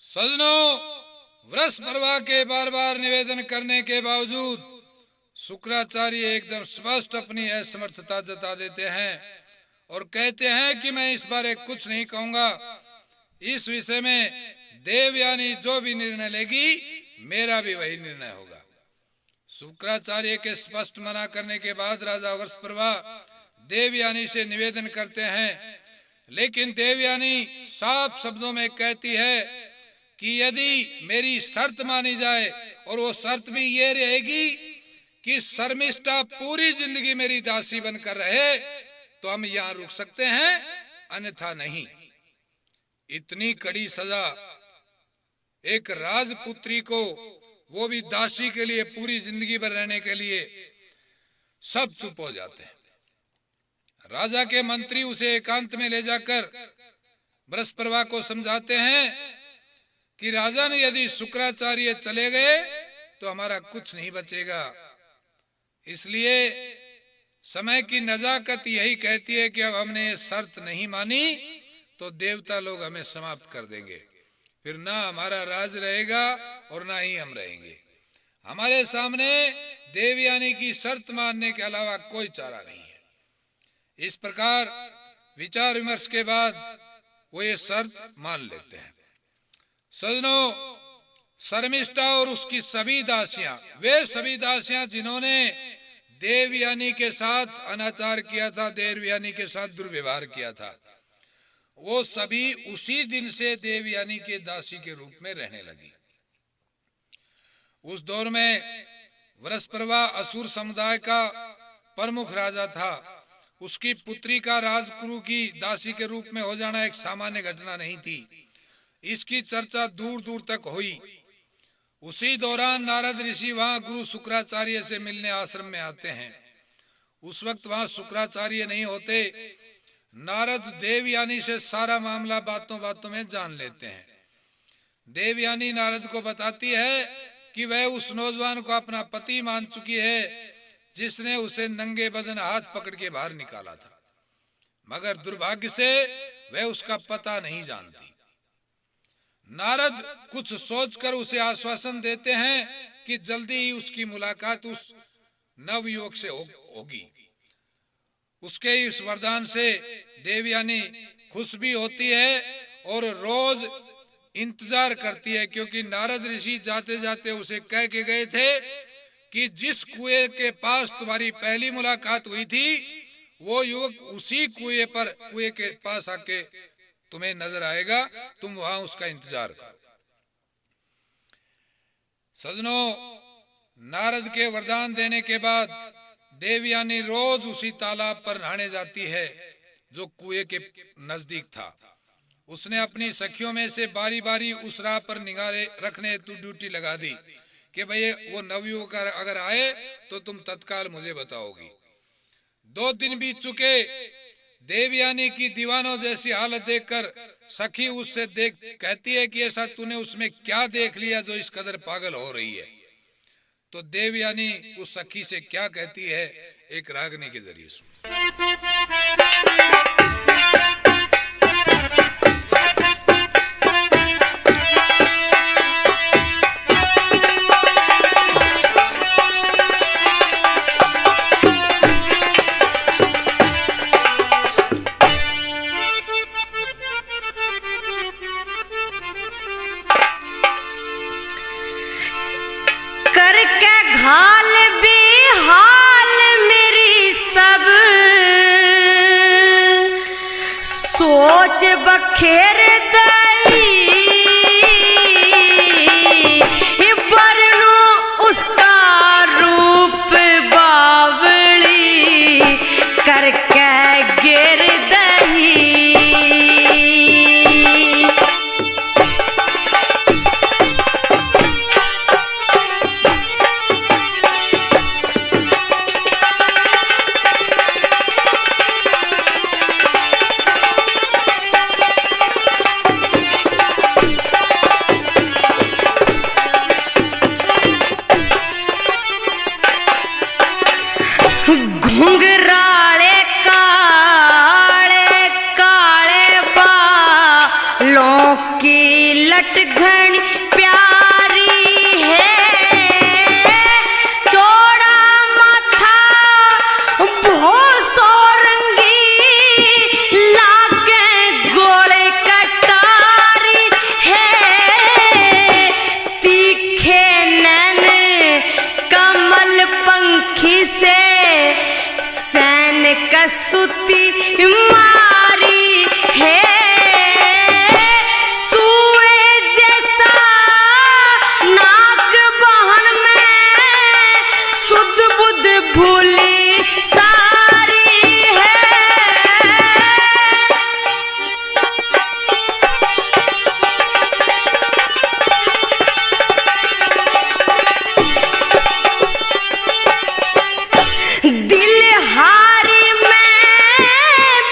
सजनों, वृषपर्वा के बार बार निवेदन करने के बावजूद शुक्राचार्य एकदम स्पष्ट अपनी असमर्थता जता देते हैं और कहते हैं कि मैं इस बारे कुछ नहीं कहूंगा। इस विषय में देवयानी जो भी निर्णय लेगी मेरा भी वही निर्णय होगा। शुक्राचार्य के स्पष्ट मना करने के बाद राजा वृषपर्वा देवयानी से निवेदन करते हैं, लेकिन देवयानी साफ शब्दों में कहती है कि यदि मेरी शर्त मानी जाए, और वो शर्त भी ये रहेगी कि शर्मिष्ठा पूरी जिंदगी मेरी दासी बनकर रहे, तो हम यहाँ रुक सकते हैं, अन्यथा नहीं। इतनी कड़ी सजा एक राजपुत्री को, वो भी दासी के लिए, पूरी जिंदगी भर रहने के लिए, सब चुप हो जाते हैं। राजा के मंत्री उसे एकांत में ले जाकर वृषपर्वा को समझाते हैं कि राजा ने यदि शुक्राचार्य चले गए तो हमारा कुछ नहीं बचेगा, इसलिए समय की नजाकत यही कहती है कि अब हमने ये शर्त नहीं मानी तो देवता लोग हमें समाप्त कर देंगे, फिर ना हमारा राज रहेगा और ना ही हम रहेंगे। हमारे सामने देवयानी की शर्त मानने के अलावा कोई चारा नहीं है। इस प्रकार विचार विमर्श के बाद वो ये शर्त मान लेते हैं। सजनों, शर्मिष्ठा और उसकी सभी दासियां, वे सभी दासियां जिन्होंने देवयानी के साथ अनाचार किया था, देवयानी के साथ दुर्व्यवहार किया था, वो सभी उसी दिन से देवयानी के दासी के रूप में रहने लगी। उस दौर में वृषपर्वा असुर समुदाय का प्रमुख राजा था। उसकी पुत्री का राजकुरु की दासी के रूप में हो जाना एक सामान्य घटना नहीं थी। इसकी चर्चा दूर दूर तक हुई। उसी दौरान नारद ऋषि वहां गुरु शुक्राचार्य से मिलने आश्रम में आते हैं। उस वक्त वहां शुक्राचार्य नहीं होते। नारद देवयानी से सारा मामला बातों बातों में जान लेते हैं। देवयानी नारद को बताती है कि वह उस नौजवान को अपना पति मान चुकी है जिसने उसे नंगे बदन हाथ पकड़ के बाहर निकाला था, मगर दुर्भाग्य से वह उसका पता नहीं जानती। नारद कुछ सोचकर उसे आश्वासन देते हैं कि जल्दी ही उसकी मुलाकात उस नवयुवक से होगी। उसके इस वरदान से देवयानी खुश भी होती है और रोज इंतजार करती है, क्योंकि नारद ऋषि जाते जाते उसे कह के गए थे कि जिस कुएं के पास तुम्हारी पहली मुलाकात हुई थी वो युवक उसी कुएं के पास आके तुम्हें नजर आएगा, तुम वहां उसका इंतजार करो। सजनों, नारद के वरदान देने के बाद देवयानी रोज उसी तालाब पर नहाने जाती है जो कुएं के नजदीक था। उसने अपनी सखियों में से बारी बारी उस राह पर निगाह रखने हेतु ड्यूटी लगा दी कि भाई वो नवयुवक अगर आए तो तुम तत्काल मुझे बताओगी। 2 दिन बीत चुके। देवयानी की दीवानों जैसी हालत देखकर सखी उससे कहती है कि ऐसा तूने उसमें क्या देख लिया जो इस कदर पागल हो रही है। तो देवयानी उस सखी से क्या कहती है, एक रागनी के जरिए सुन। बखेर बरनो उसका रूप बावली करके गिर दही। नट घनी प्यारी है, चौड़ा माथा भो सोरंगी, लागे गोले कटारी है, तीखे नैन कमल पंखी से सैन कसुती मारी है, सुए जैसा नाक बहन में सुध बुध भूली सारी है। दिल हारी में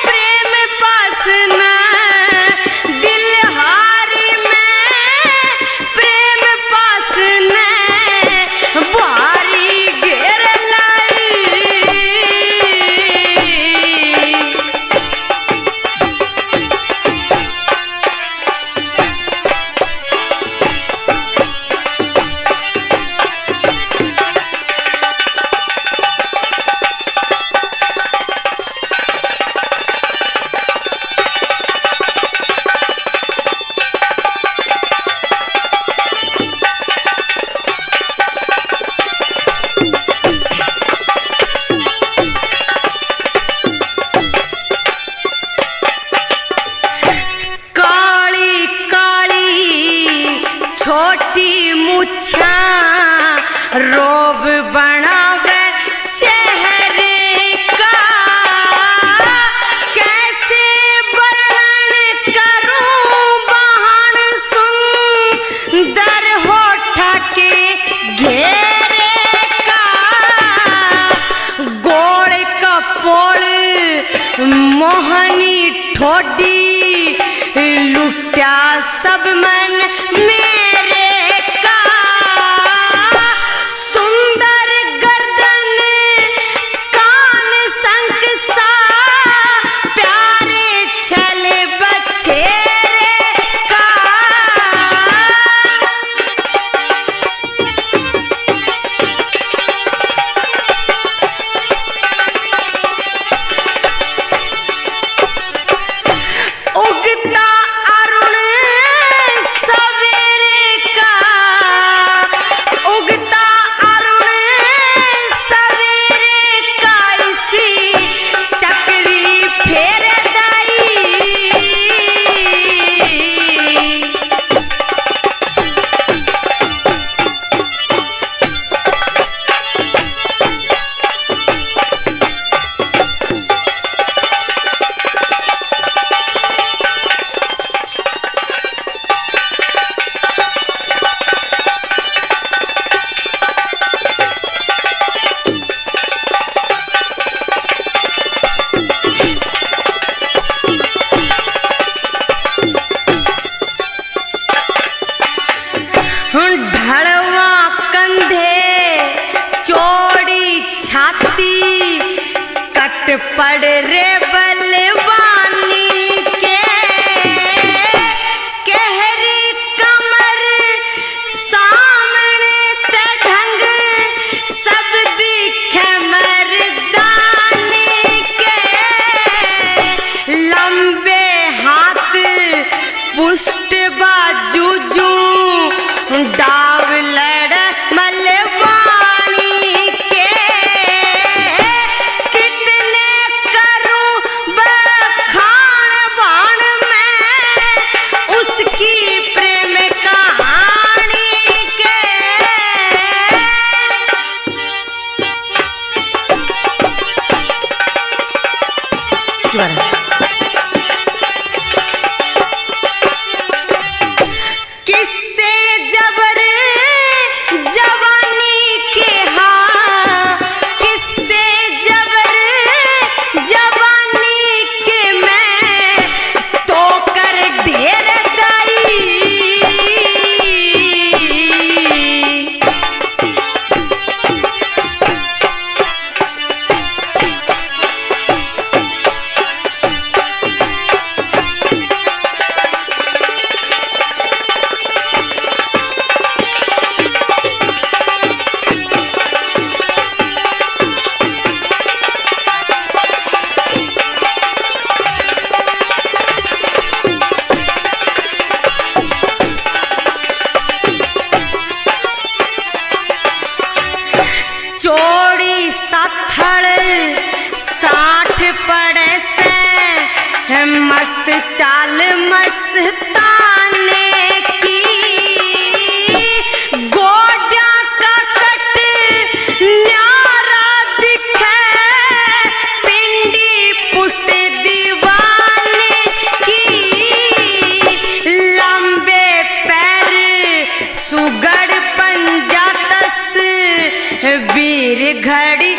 प्रेम पासना, दिल हारी में प्रेम पासना, भारी घेर लाई। काली काली छोटी मुछा रोब बनावे चेहरे का, कैसे वर्णन करूं बहन सुंदर होठा के घेरे का, गोड़ कपोल मोहनी ठोडी, लुट्या सब मन मेरे का, सुंदर गर्दन कान संक सा, प्यारे छले बछेरे का। उगता अरुण सवेरे का, उगता अरुण सवेरे का, इसी चक्री फेर दाई। ढड़वा कंधे चौड़ी छाती, कट पड़ रे बलवानी के, कहरी कमर सामने ते ढंग सब दिखे मर्दानी के, लंबे हाथ पुष्ट बाजू जू, डाव लड़ मलवानी के, कितने चाल मस्ताने की, गोड्या का कट न्यारा दिखे, पिंडी पुष्ट दीवाने की, लंबे पैर सुगड़ पंजा तस, वीर घड़ी